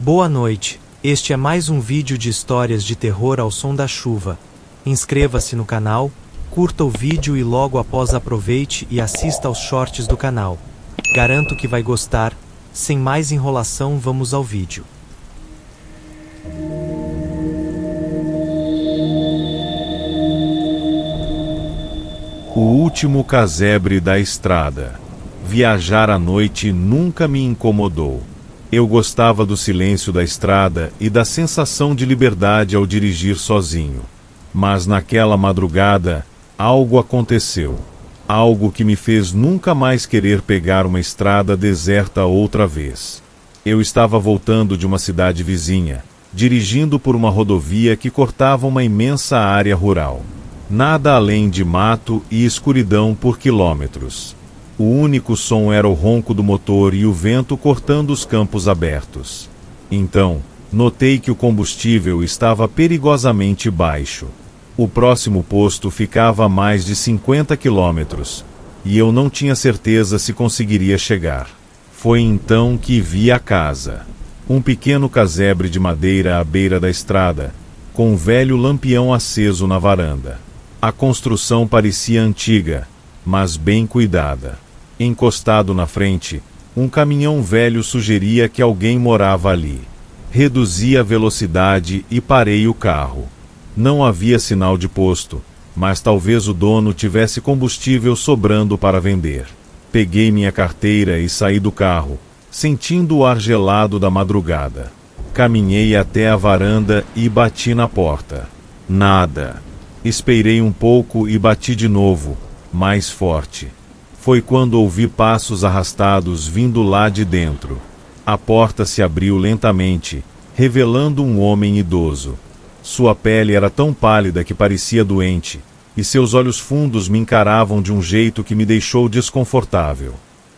Boa noite, este é mais um vídeo de histórias de terror ao som da chuva. Inscreva-se no canal, curta o vídeo e logo após aproveite e assista aos shorts do canal. Garanto que vai gostar. Sem mais enrolação, vamos ao vídeo. O último casebre da estrada. Viajar à noite nunca me incomodou. Eu gostava do silêncio da estrada e da sensação de liberdade ao dirigir sozinho. Mas naquela madrugada, algo aconteceu. Algo que me fez nunca mais querer pegar uma estrada deserta outra vez. Eu estava voltando de uma cidade vizinha, dirigindo por uma rodovia que cortava uma imensa área rural. Nada além de mato e escuridão por quilômetros. O único som era o ronco do motor e o vento cortando os campos abertos. Então, notei que o combustível estava perigosamente baixo. O próximo posto ficava a mais de 50 quilômetros, e eu não tinha certeza se conseguiria chegar. Foi então que vi a casa. Um pequeno casebre de madeira à beira da estrada, com um velho lampião aceso na varanda. A construção parecia antiga, mas bem cuidada. Encostado na frente, um caminhão velho sugeria que alguém morava ali. Reduzi a velocidade e parei o carro. Não havia sinal de posto, mas talvez o dono tivesse combustível sobrando para vender. Peguei minha carteira e saí do carro, sentindo o ar gelado da madrugada. Caminhei até a varanda e bati na porta. Nada. Esperei um pouco e bati de novo, mais forte. Foi quando ouvi passos arrastados vindo lá de dentro. A porta se abriu lentamente, revelando um homem idoso. Sua pele era tão pálida que parecia doente, e seus olhos fundos me encaravam de um jeito que me deixou desconfortável.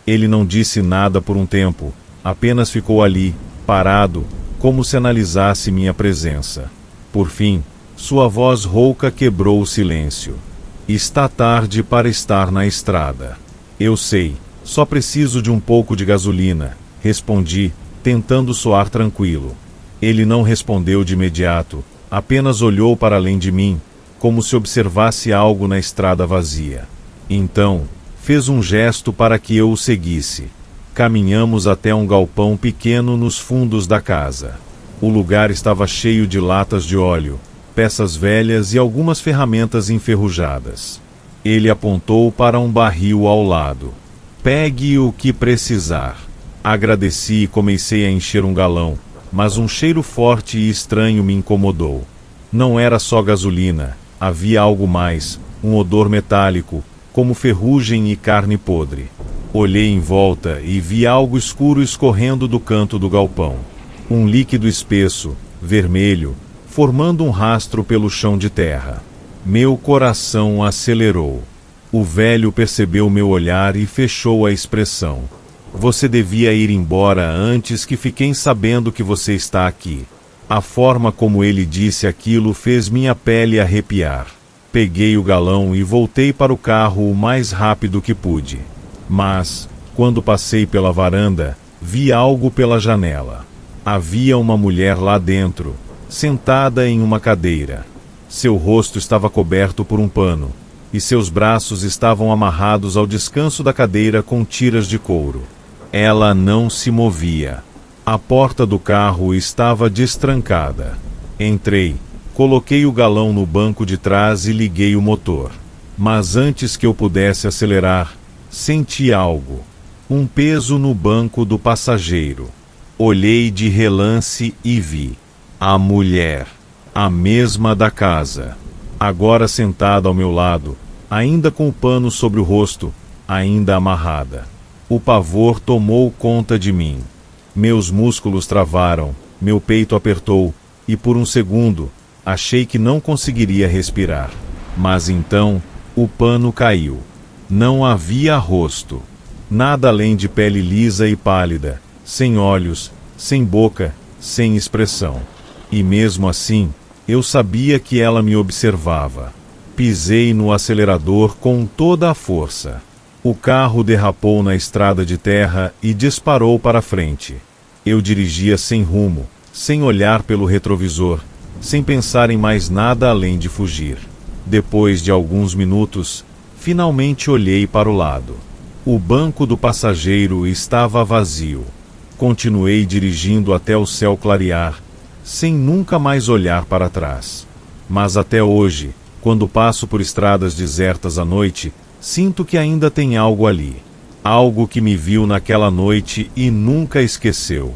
Ele não disse nada por um tempo, apenas ficou ali, parado, como se analisasse minha presença. Por fim, sua voz rouca quebrou o silêncio. Está tarde para estar na estrada. Eu sei, só preciso de um pouco de gasolina, respondi, tentando soar tranquilo. Ele não respondeu de imediato, apenas olhou para além de mim, como se observasse algo na estrada vazia. Então, fez um gesto para que eu o seguisse. Caminhamos até um galpão pequeno nos fundos da casa. O lugar estava cheio de latas de óleo, peças velhas e algumas ferramentas enferrujadas. Ele apontou para um barril ao lado. Pegue o que precisar. Agradeci e comecei a encher um galão, mas um cheiro forte e estranho me incomodou. Não era só gasolina, havia algo mais, um odor metálico, como ferrugem e carne podre. Olhei em volta e vi algo escuro escorrendo do canto do galpão. Um líquido espesso, vermelho, formando um rastro pelo chão de terra. Meu coração acelerou. O velho percebeu meu olhar e fechou a expressão. Você devia ir embora antes que fiquem sabendo que você está aqui. A forma como ele disse aquilo fez minha pele arrepiar. Peguei o galão e voltei para o carro o mais rápido que pude. Mas, quando passei pela varanda, vi algo pela janela. Havia uma mulher lá dentro, sentada em uma cadeira. Seu rosto estava coberto por um pano, e seus braços estavam amarrados ao descanso da cadeira com tiras de couro. Ela não se movia. A porta do carro estava destrancada. Entrei, coloquei o galão no banco de trás e liguei o motor. Mas antes que eu pudesse acelerar, senti algo. Um peso no banco do passageiro. Olhei de relance e vi a mulher. A mesma da casa, agora sentada ao meu lado, ainda com o pano sobre o rosto, ainda amarrada. O pavor tomou conta de mim. Meus músculos travaram, meu peito apertou, e por um segundo, achei que não conseguiria respirar. Mas então, o pano caiu. Não havia rosto. Nada além de pele lisa e pálida, sem olhos, sem boca, sem expressão. E mesmo assim, eu sabia que ela me observava. Pisei no acelerador com toda a força. O carro derrapou na estrada de terra e disparou para frente. Eu dirigia sem rumo, sem olhar pelo retrovisor, sem pensar em mais nada além de fugir. Depois de alguns minutos, finalmente olhei para o lado. O banco do passageiro estava vazio. Continuei dirigindo até o céu clarear, sem nunca mais olhar para trás. Mas até hoje, quando passo por estradas desertas à noite, sinto que ainda tem algo ali. Algo que me viu naquela noite e nunca esqueceu.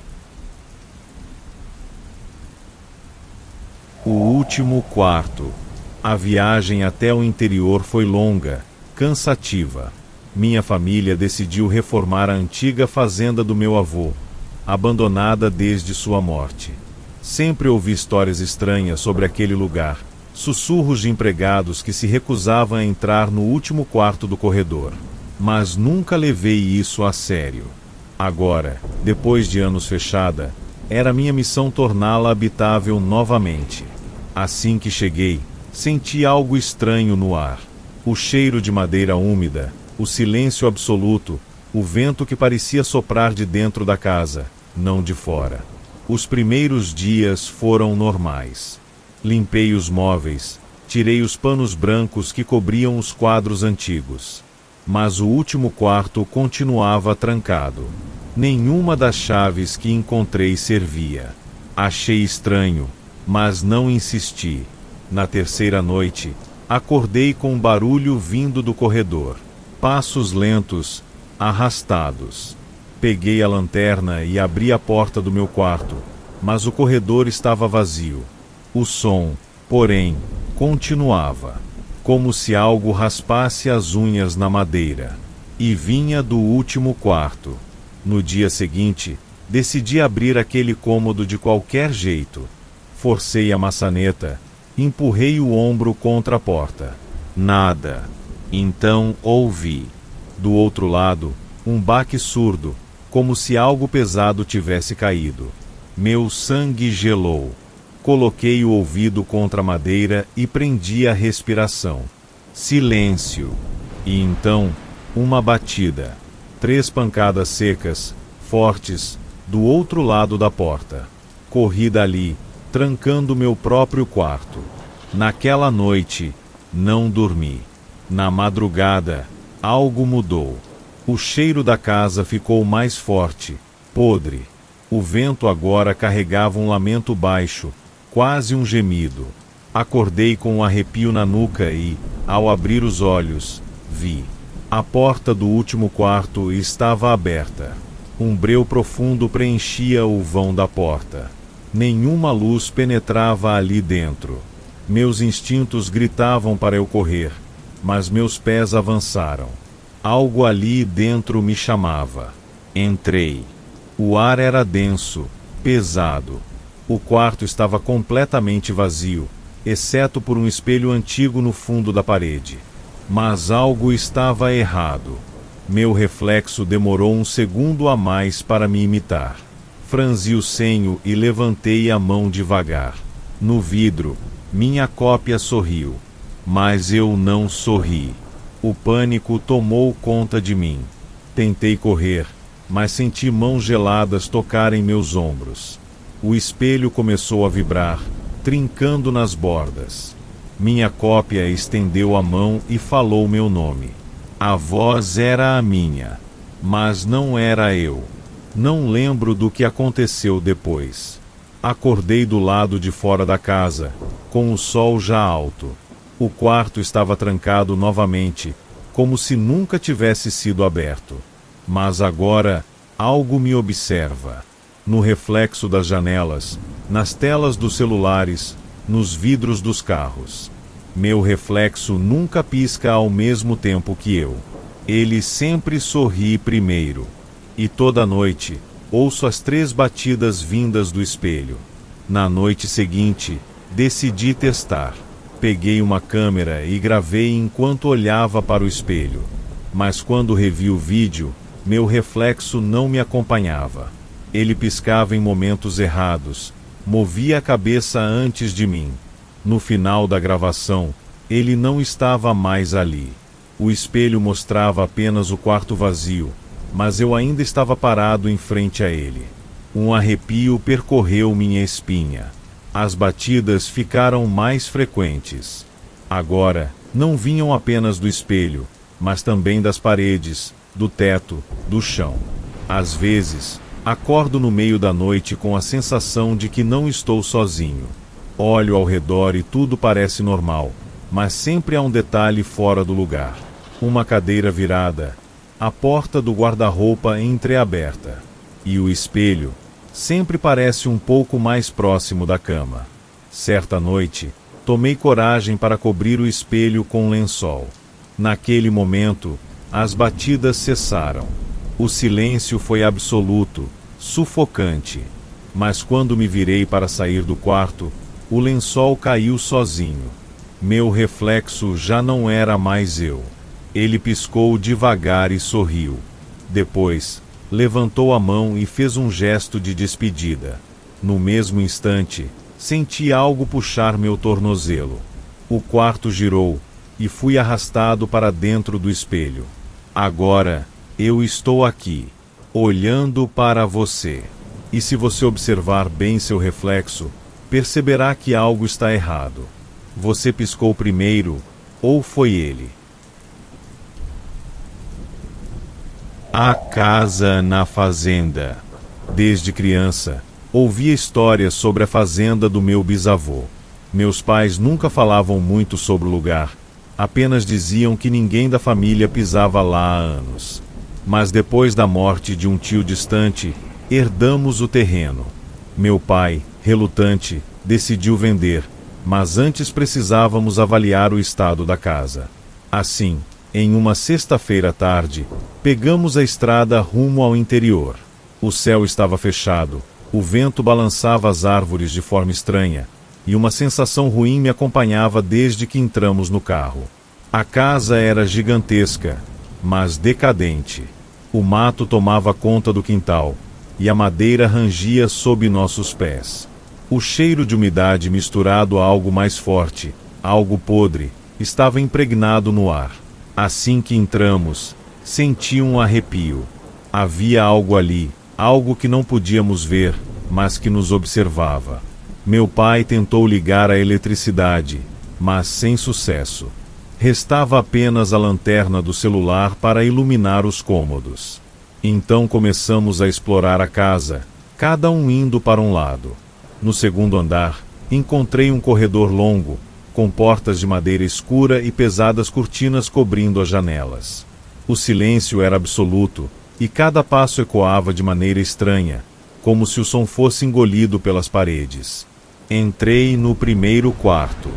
O último quarto. A viagem até o interior foi longa, cansativa. Minha família decidiu reformar a antiga fazenda do meu avô, abandonada desde sua morte. Sempre ouvi histórias estranhas sobre aquele lugar, sussurros de empregados que se recusavam a entrar no último quarto do corredor. Mas nunca levei isso a sério. Agora, depois de anos fechada, era minha missão torná-la habitável novamente. Assim que cheguei, senti algo estranho no ar. O cheiro de madeira úmida, o silêncio absoluto, o vento que parecia soprar de dentro da casa, não de fora. Os primeiros dias foram normais. Limpei os móveis, tirei os panos brancos que cobriam os quadros antigos. Mas o último quarto continuava trancado. Nenhuma das chaves que encontrei servia. Achei estranho, mas não insisti. Na terceira noite, acordei com um barulho vindo do corredor. Passos lentos, arrastados. Peguei a lanterna e abri a porta do meu quarto, mas o corredor estava vazio. O som, porém, continuava, como se algo raspasse as unhas na madeira. E vinha do último quarto. No dia seguinte, decidi abrir aquele cômodo de qualquer jeito. Forcei a maçaneta, empurrei o ombro contra a porta. Nada. Então ouvi, do outro lado, um baque surdo, como se algo pesado tivesse caído. Meu sangue gelou. Coloquei o ouvido contra a madeira e prendi a respiração. Silêncio. E então, uma batida. 3 pancadas secas, fortes, do outro lado da porta. Corri dali, trancando meu próprio quarto. Naquela noite, não dormi. Na madrugada, algo mudou. O cheiro da casa ficou mais forte, podre. O vento agora carregava um lamento baixo, quase um gemido. Acordei com um arrepio na nuca e, ao abrir os olhos, vi. A porta do último quarto estava aberta. Um breu profundo preenchia o vão da porta. Nenhuma luz penetrava ali dentro. Meus instintos gritavam para eu correr, mas meus pés avançaram. Algo ali dentro me chamava. Entrei. O ar era denso, pesado. O quarto estava completamente vazio, exceto por um espelho antigo no fundo da parede. Mas algo estava errado. Meu reflexo demorou um segundo a mais para me imitar. Franzi o senho e levantei a mão devagar. No vidro, minha cópia sorriu. Mas eu não sorri. O pânico tomou conta de mim. Tentei correr, mas senti mãos geladas tocarem meus ombros. O espelho começou a vibrar, trincando nas bordas. Minha cópia estendeu a mão e falou meu nome. A voz era a minha, mas não era eu. Não lembro do que aconteceu depois. Acordei do lado de fora da casa, com o sol já alto. O quarto estava trancado novamente, como se nunca tivesse sido aberto. Mas agora, algo me observa. No reflexo das janelas, nas telas dos celulares, nos vidros dos carros. Meu reflexo nunca pisca ao mesmo tempo que eu. Ele sempre sorri primeiro. E toda noite, ouço as 3 batidas vindas do espelho. Na noite seguinte, decidi testar. Peguei uma câmera e gravei enquanto olhava para o espelho. Mas quando revi o vídeo, meu reflexo não me acompanhava. Ele piscava em momentos errados, movia a cabeça antes de mim. No final da gravação, ele não estava mais ali. O espelho mostrava apenas o quarto vazio, mas eu ainda estava parado em frente a ele. Um arrepio percorreu minha espinha. As batidas ficaram mais frequentes. Agora, não vinham apenas do espelho, mas também das paredes, do teto, do chão. Às vezes, acordo no meio da noite com a sensação de que não estou sozinho. Olho ao redor e tudo parece normal, mas sempre há um detalhe fora do lugar. Uma cadeira virada, a porta do guarda-roupa entreaberta. E o espelho sempre parece um pouco mais próximo da cama. Certa noite, tomei coragem para cobrir o espelho com um lençol. Naquele momento, as batidas cessaram. O silêncio foi absoluto, sufocante. Mas quando me virei para sair do quarto, o lençol caiu sozinho. Meu reflexo já não era mais eu. Ele piscou devagar e sorriu. Depois, levantou a mão e fez um gesto de despedida. No mesmo instante, senti algo puxar meu tornozelo. O quarto girou, e fui arrastado para dentro do espelho. Agora, eu estou aqui, olhando para você. E se você observar bem seu reflexo, perceberá que algo está errado. Você piscou primeiro, ou foi ele? A casa na fazenda. Desde criança, ouvia histórias sobre a fazenda do meu bisavô. Meus pais nunca falavam muito sobre o lugar, apenas diziam que ninguém da família pisava lá há anos. Mas depois da morte de um tio distante, herdamos o terreno. Meu pai, relutante, decidiu vender, mas antes precisávamos avaliar o estado da casa. Assim, em uma sexta-feira à tarde, pegamos a estrada rumo ao interior. O céu estava fechado, o vento balançava as árvores de forma estranha, e uma sensação ruim me acompanhava desde que entramos no carro. A casa era gigantesca, mas decadente. O mato tomava conta do quintal, e a madeira rangia sob nossos pés. O cheiro de umidade misturado a algo mais forte, algo podre, estava impregnado no ar. Assim que entramos, senti um arrepio. Havia algo ali, algo que não podíamos ver, mas que nos observava. Meu pai tentou ligar a eletricidade, mas sem sucesso. Restava apenas a lanterna do celular para iluminar os cômodos. Então começamos a explorar a casa, cada um indo para um lado. No segundo andar, encontrei um corredor longo, com portas de madeira escura e pesadas cortinas cobrindo as janelas. O silêncio era absoluto, e cada passo ecoava de maneira estranha, como se o som fosse engolido pelas paredes. Entrei no primeiro quarto.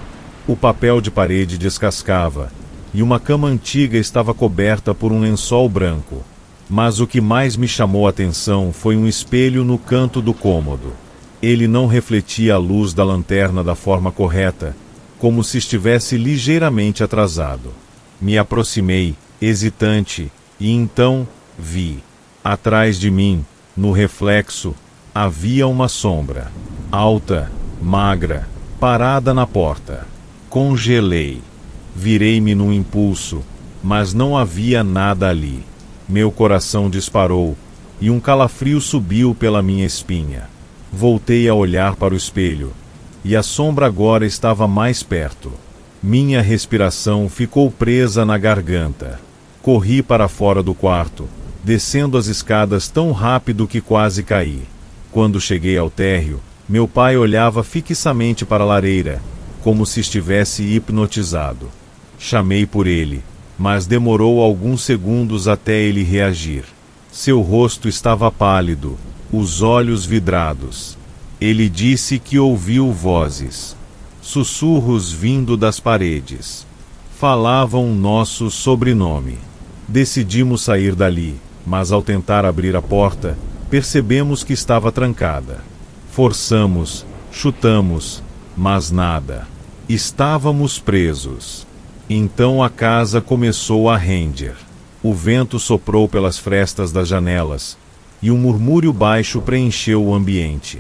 O papel de parede descascava, e uma cama antiga estava coberta por um lençol branco. Mas o que mais me chamou a atenção foi um espelho no canto do cômodo. Ele não refletia a luz da lanterna da forma correta, como se estivesse ligeiramente atrasado. Me aproximei, hesitante, e então vi. Atrás de mim, no reflexo, havia uma sombra. Alta, magra, parada na porta. Congelei. Virei-me num impulso, mas não havia nada ali. Meu coração disparou, e um calafrio subiu pela minha espinha. Voltei a olhar para o espelho, e a sombra agora estava mais perto. Minha respiração ficou presa na garganta. Corri para fora do quarto, descendo as escadas tão rápido que quase caí. Quando cheguei ao térreo, meu pai olhava fixamente para a lareira, como se estivesse hipnotizado. Chamei por ele, mas demorou alguns segundos até ele reagir. Seu rosto estava pálido, os olhos vidrados. Ele disse que ouviu vozes, sussurros vindo das paredes. Falavam nosso sobrenome. Decidimos sair dali, mas ao tentar abrir a porta, percebemos que estava trancada. Forçamos, chutamos, mas nada. Estávamos presos. Então a casa começou a render. O vento soprou pelas frestas das janelas, e um murmúrio baixo preencheu o ambiente.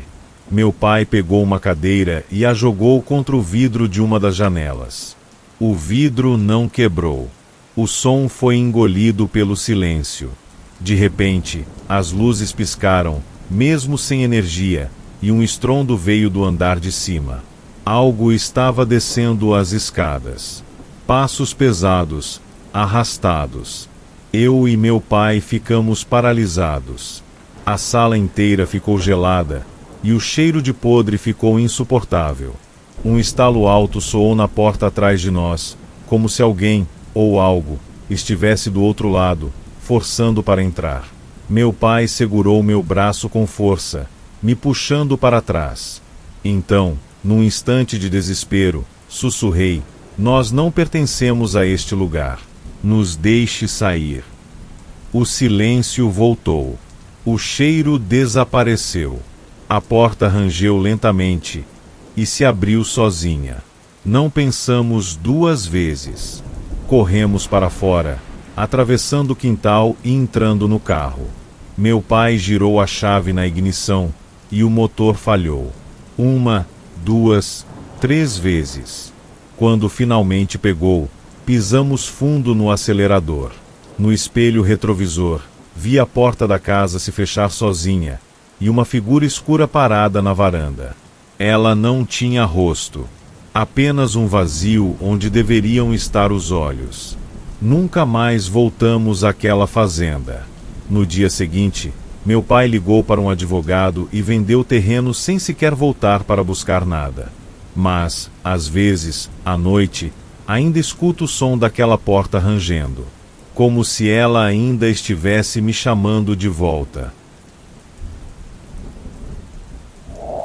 Meu pai pegou uma cadeira e a jogou contra o vidro de uma das janelas. O vidro não quebrou. O som foi engolido pelo silêncio. De repente, as luzes piscaram, mesmo sem energia, e um estrondo veio do andar de cima. Algo estava descendo as escadas. Passos pesados, arrastados. Eu e meu pai ficamos paralisados. A sala inteira ficou gelada, e o cheiro de podre ficou insuportável. Um estalo alto soou na porta atrás de nós, como se alguém, ou algo, estivesse do outro lado, forçando para entrar. Meu pai segurou meu braço com força, me puxando para trás. Então, num instante de desespero, sussurrei: "Nós não pertencemos a este lugar. Nos deixe sair." O silêncio voltou. O cheiro desapareceu. A porta rangeu lentamente e se abriu sozinha. Não pensamos duas vezes. Corremos para fora, atravessando o quintal e entrando no carro. Meu pai girou a chave na ignição e o motor falhou. 1, 2, 3 vezes. Quando finalmente pegou, pisamos fundo no acelerador. No espelho retrovisor, vi a porta da casa se fechar sozinha e uma figura escura parada na varanda. Ela não tinha rosto, apenas um vazio onde deveriam estar os olhos. Nunca mais voltamos àquela fazenda. No dia seguinte, meu pai ligou para um advogado e vendeu o terreno sem sequer voltar para buscar nada. Mas, às vezes, à noite, ainda escuto o som daquela porta rangendo, como se ela ainda estivesse me chamando de volta.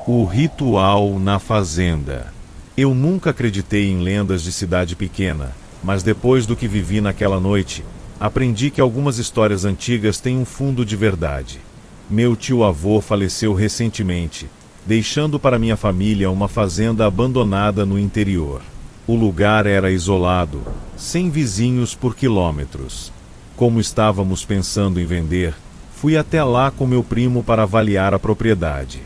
O ritual na fazenda. Eu nunca acreditei em lendas de cidade pequena, mas depois do que vivi naquela noite, aprendi que algumas histórias antigas têm um fundo de verdade. Meu tio-avô faleceu recentemente, deixando para minha família uma fazenda abandonada no interior. O lugar era isolado, sem vizinhos por quilômetros. Como estávamos pensando em vender, fui até lá com meu primo para avaliar a propriedade.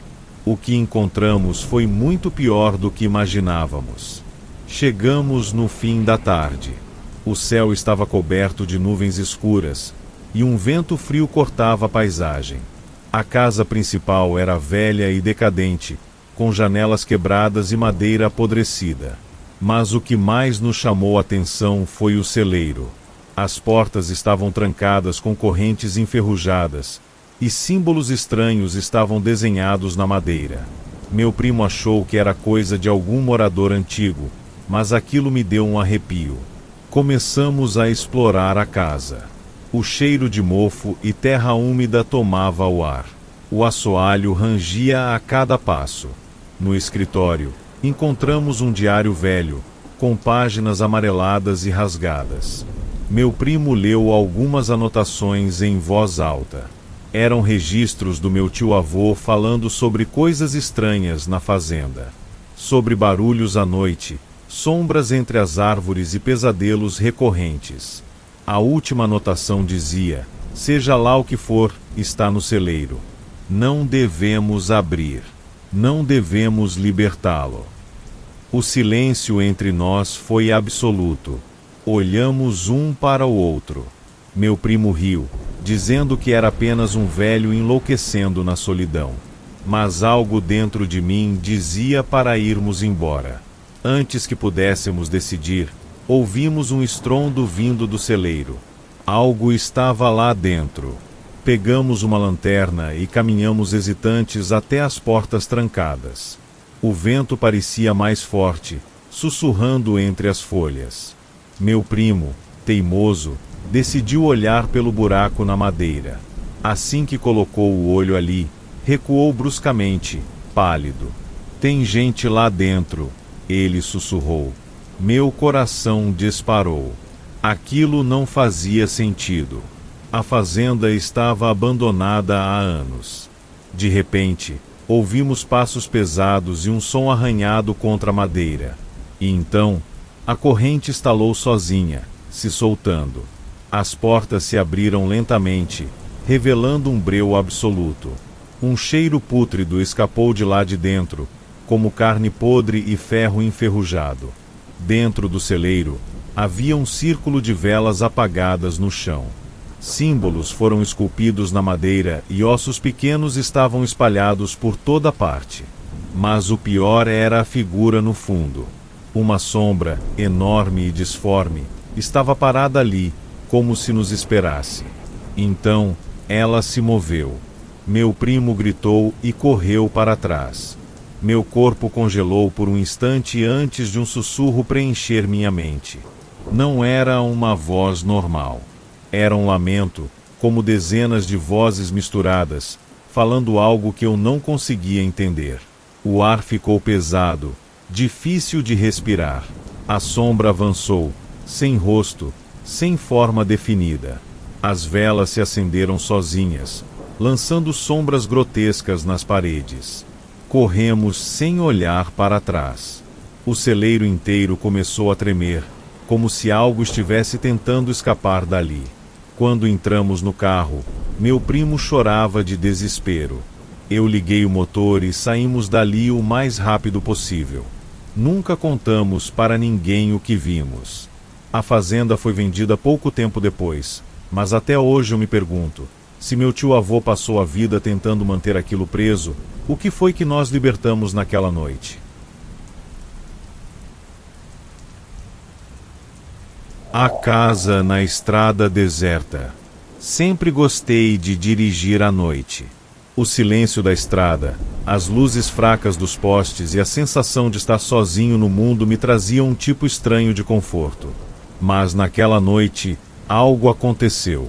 O que encontramos foi muito pior do que imaginávamos. Chegamos no fim da tarde. O céu estava coberto de nuvens escuras, e um vento frio cortava a paisagem. A casa principal era velha e decadente, com janelas quebradas e madeira apodrecida. Mas o que mais nos chamou a atenção foi o celeiro. As portas estavam trancadas com correntes enferrujadas, e símbolos estranhos estavam desenhados na madeira. Meu primo achou que era coisa de algum morador antigo, mas aquilo me deu um arrepio. Começamos a explorar a casa. O cheiro de mofo e terra úmida tomava o ar. O assoalho rangia a cada passo. No escritório, encontramos um diário velho, com páginas amareladas e rasgadas. Meu primo leu algumas anotações em voz alta. Eram registros do meu tio-avô falando sobre coisas estranhas na fazenda. Sobre barulhos à noite, sombras entre as árvores e pesadelos recorrentes. A última anotação dizia: "Seja lá o que for, está no celeiro. Não devemos abrir. Não devemos libertá-lo." O silêncio entre nós foi absoluto. Olhamos um para o outro. Meu primo riu, dizendo que era apenas um velho enlouquecendo na solidão. Mas algo dentro de mim dizia para irmos embora. Antes que pudéssemos decidir, ouvimos um estrondo vindo do celeiro. Algo estava lá dentro. Pegamos uma lanterna e caminhamos hesitantes até as portas trancadas. O vento parecia mais forte, sussurrando entre as folhas. Meu primo, teimoso, decidiu olhar pelo buraco na madeira. Assim que colocou o olho ali, recuou bruscamente, pálido. "Tem gente lá dentro", ele sussurrou. Meu coração disparou. Aquilo não fazia sentido. A fazenda estava abandonada há anos. De repente, ouvimos passos pesados e um som arranhado contra a madeira. E então, a corrente estalou sozinha, se soltando. As portas se abriram lentamente, revelando um breu absoluto. Um cheiro pútrido escapou de lá de dentro, como carne podre e ferro enferrujado. Dentro do celeiro, havia um círculo de velas apagadas no chão. Símbolos foram esculpidos na madeira e ossos pequenos estavam espalhados por toda parte. Mas o pior era a figura no fundo. Uma sombra, enorme e disforme, estava parada ali, como se nos esperasse. Então, ela se moveu. Meu primo gritou e correu para trás. Meu corpo congelou por um instante antes de um sussurro preencher minha mente. Não era uma voz normal. Era um lamento, como dezenas de vozes misturadas, falando algo que eu não conseguia entender. O ar ficou pesado, difícil de respirar. A sombra avançou, sem rosto, sem forma definida. As velas se acenderam sozinhas, lançando sombras grotescas nas paredes. Corremos sem olhar para trás. O celeiro inteiro começou a tremer, como se algo estivesse tentando escapar dali. Quando entramos no carro, meu primo chorava de desespero. Eu liguei o motor e saímos dali o mais rápido possível. Nunca contamos para ninguém o que vimos. A fazenda foi vendida pouco tempo depois, mas até hoje eu me pergunto, se meu tio-avô passou a vida tentando manter aquilo preso, o que foi que nós libertamos naquela noite? A casa na estrada deserta. Sempre gostei de dirigir à noite. O silêncio da estrada, as luzes fracas dos postes e a sensação de estar sozinho no mundo me traziam um tipo estranho de conforto. Mas naquela noite, algo aconteceu.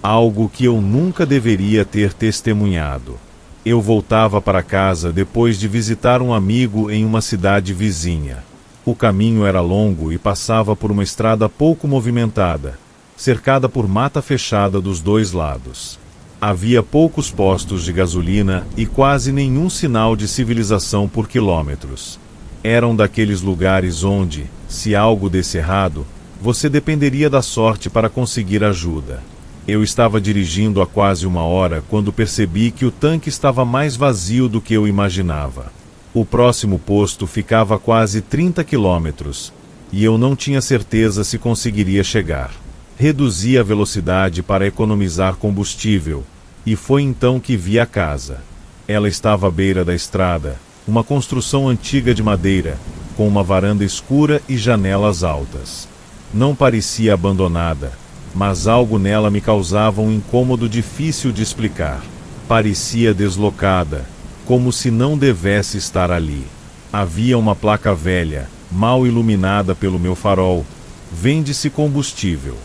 Algo que eu nunca deveria ter testemunhado. Eu voltava para casa depois de visitar um amigo em uma cidade vizinha. O caminho era longo e passava por uma estrada pouco movimentada, cercada por mata fechada dos dois lados. Havia poucos postos de gasolina e quase nenhum sinal de civilização por quilômetros. Eram daqueles lugares onde, se algo desse errado, você dependeria da sorte para conseguir ajuda. Eu estava dirigindo há quase uma hora quando percebi que o tanque estava mais vazio do que eu imaginava. O próximo posto ficava a quase 30 quilômetros, e eu não tinha certeza se conseguiria chegar. Reduzi a velocidade para economizar combustível, e foi então que vi a casa. Ela estava à beira da estrada, uma construção antiga de madeira, com uma varanda escura e janelas altas. Não parecia abandonada, mas algo nela me causava um incômodo difícil de explicar. Parecia deslocada, como se não devesse estar ali. Havia uma placa velha, mal iluminada pelo meu farol. Vende-se combustível.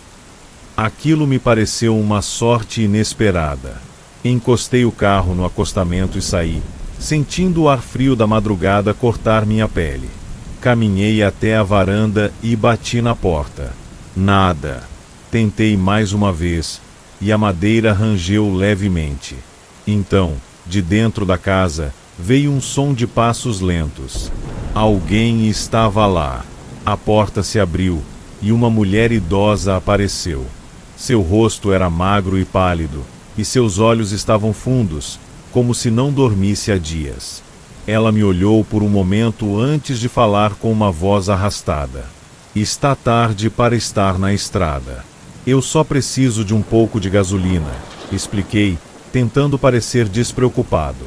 Aquilo me pareceu uma sorte inesperada. Encostei o carro no acostamento e saí, sentindo o ar frio da madrugada cortar minha pele. Caminhei até a varanda e bati na porta. Nada. Tentei mais uma vez, e a madeira rangeu levemente. Então, de dentro da casa, veio um som de passos lentos. Alguém estava lá. A porta se abriu, e uma mulher idosa apareceu. Seu rosto era magro e pálido, e seus olhos estavam fundos, como se não dormisse há dias. Ela me olhou por um momento antes de falar com uma voz arrastada. Está tarde para estar na estrada. Eu só preciso de um pouco de gasolina, expliquei, tentando parecer despreocupado.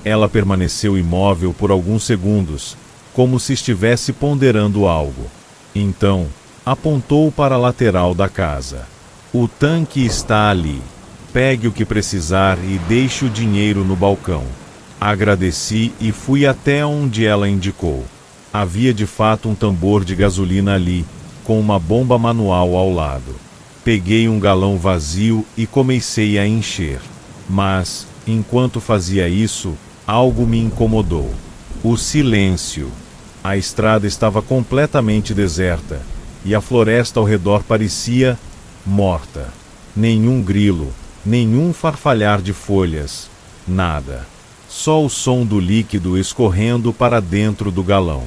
Ela permaneceu imóvel por alguns segundos, como se estivesse ponderando algo. Então, apontou para a lateral da casa. O tanque está ali. Pegue o que precisar e deixe o dinheiro no balcão. Agradeci e fui até onde ela indicou. Havia de fato um tambor de gasolina ali, com uma bomba manual ao lado. Peguei um galão vazio e comecei a encher. Mas, enquanto fazia isso, algo me incomodou. O silêncio. A estrada estava completamente deserta, e a floresta ao redor parecia morta. Nenhum grilo, nenhum farfalhar de folhas, nada. Só o som do líquido escorrendo para dentro do galão.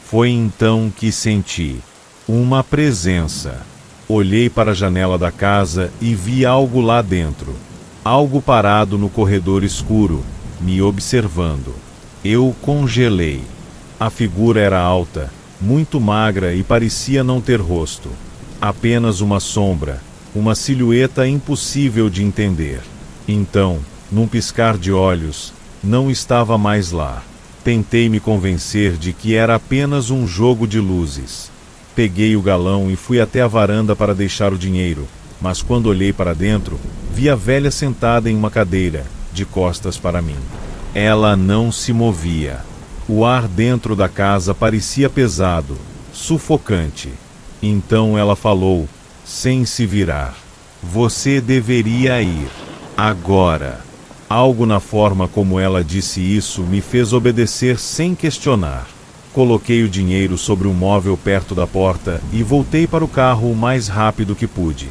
Foi então que senti uma presença. Olhei para a janela da casa e vi algo lá dentro. Algo parado no corredor escuro, me observando. Eu congelei. A figura era alta, muito magra e parecia não ter rosto. Apenas uma sombra, uma silhueta impossível de entender. Então, num piscar de olhos, não estava mais lá. Tentei me convencer de que era apenas um jogo de luzes. Peguei o galão e fui até a varanda para deixar o dinheiro, mas quando olhei para dentro, vi a velha sentada em uma cadeira, de costas para mim. Ela não se movia. O ar dentro da casa parecia pesado, sufocante. Então ela falou, sem se virar: "Você deveria ir. Agora." Algo na forma como ela disse isso me fez obedecer sem questionar. Coloquei o dinheiro sobre um móvel perto da porta e voltei para o carro o mais rápido que pude.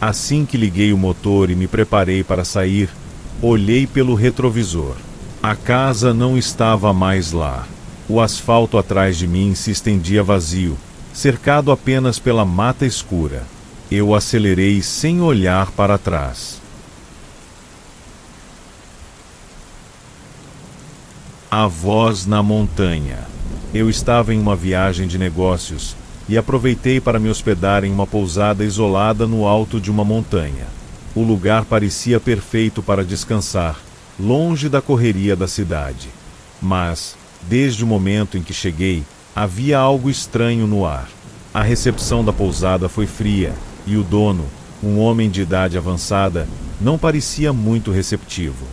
Assim que liguei o motor e me preparei para sair, olhei pelo retrovisor. A casa não estava mais lá. O asfalto atrás de mim se estendia vazio, cercado apenas pela mata escura. Eu acelerei sem olhar para trás. A voz na montanha. Eu estava em uma viagem de negócios e aproveitei para me hospedar em uma pousada isolada no alto de uma montanha. O lugar parecia perfeito para descansar, longe da correria da cidade. Mas, desde o momento em que cheguei, havia algo estranho no ar. A recepção da pousada foi fria e o dono, um homem de idade avançada, não parecia muito receptivo.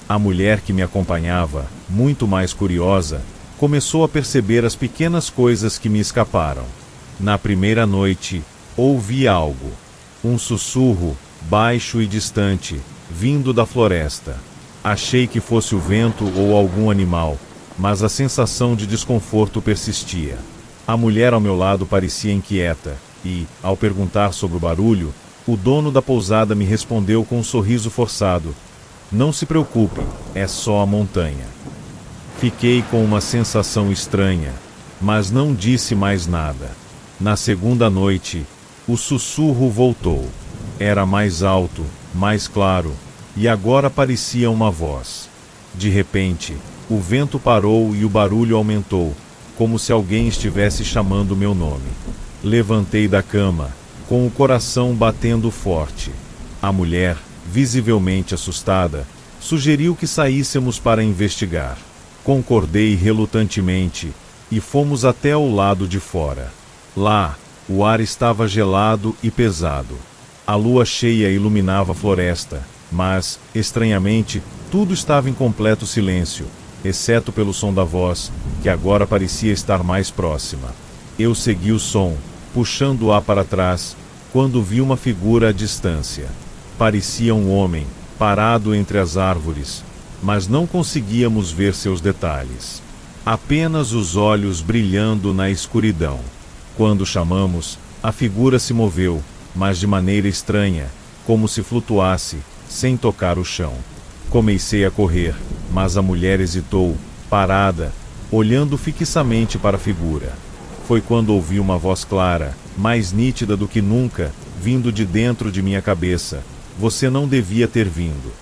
A mulher que me acompanhava, muito mais curiosa, começou a perceber as pequenas coisas que me escaparam. Na primeira noite, ouvi algo. Um sussurro, baixo e distante, vindo da floresta. Achei que fosse o vento ou algum animal, mas a sensação de desconforto persistia. A mulher ao meu lado parecia inquieta e, ao perguntar sobre o barulho, o dono da pousada me respondeu com um sorriso forçado: "Não se preocupe, é só a montanha." Fiquei com uma sensação estranha, mas não disse mais nada. Na segunda noite, o sussurro voltou. Era mais alto, mais claro, e agora parecia uma voz. De repente, o vento parou e o barulho aumentou, como se alguém estivesse chamando meu nome. Levantei da cama, com o coração batendo forte. A mulher, visivelmente assustada, sugeriu que saíssemos para investigar. Concordei relutantemente e fomos até o lado de fora. Lá, o ar estava gelado e pesado. A lua cheia iluminava a floresta, mas, estranhamente, tudo estava em completo silêncio, exceto pelo som da voz, que agora parecia estar mais próxima. Eu segui o som, puxando-a para trás, quando vi uma figura à distância. Parecia um homem, parado entre as árvores, mas não conseguíamos ver seus detalhes. Apenas os olhos brilhando na escuridão. Quando chamamos, a figura se moveu, mas de maneira estranha, como se flutuasse, sem tocar o chão. Comecei a correr, mas a mulher hesitou, parada, olhando fixamente para a figura. Foi quando ouvi uma voz clara, mais nítida do que nunca, vindo de dentro de minha cabeça: "Você não devia ter vindo."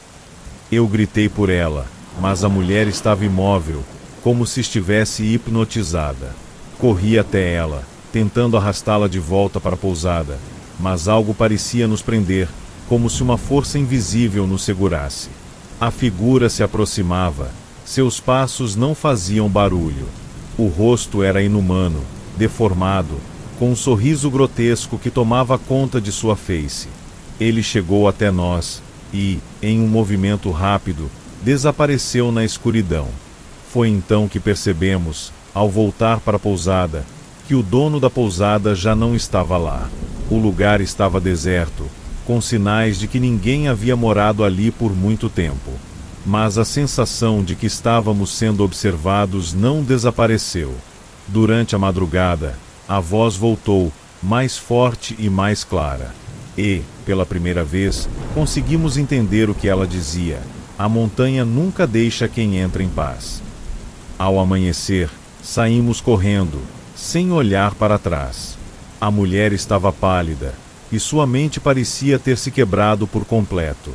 Eu gritei por ela, mas a mulher estava imóvel, como se estivesse hipnotizada. Corri até ela, tentando arrastá-la de volta para a pousada, mas algo parecia nos prender, como se uma força invisível nos segurasse. A figura se aproximava, seus passos não faziam barulho. O rosto era inumano, deformado, com um sorriso grotesco que tomava conta de sua face. Ele chegou até nós e, em um movimento rápido, desapareceu na escuridão. Foi então que percebemos, ao voltar para a pousada, que o dono da pousada já não estava lá. O lugar estava deserto, com sinais de que ninguém havia morado ali por muito tempo. Mas a sensação de que estávamos sendo observados não desapareceu. Durante a madrugada, a voz voltou, mais forte e mais clara. E, pela primeira vez, conseguimos entender o que ela dizia: a montanha nunca deixa quem entra em paz. Ao amanhecer, saímos correndo, sem olhar para trás. A mulher estava pálida, e sua mente parecia ter se quebrado por completo.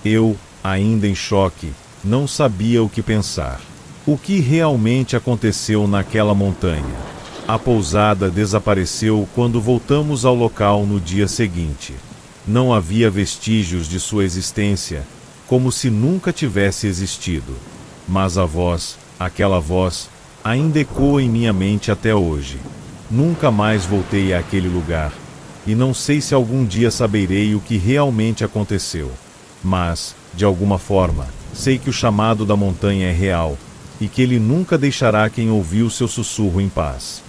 Eu, ainda em choque, não sabia o que pensar. O que realmente aconteceu naquela montanha? A pousada desapareceu quando voltamos ao local no dia seguinte. Não havia vestígios de sua existência, como se nunca tivesse existido. Mas a voz, aquela voz, ainda ecoa em minha mente até hoje. Nunca mais voltei àquele lugar, e não sei se algum dia saberei o que realmente aconteceu. Mas, de alguma forma, sei que o chamado da montanha é real, e que ele nunca deixará quem ouviu seu sussurro em paz.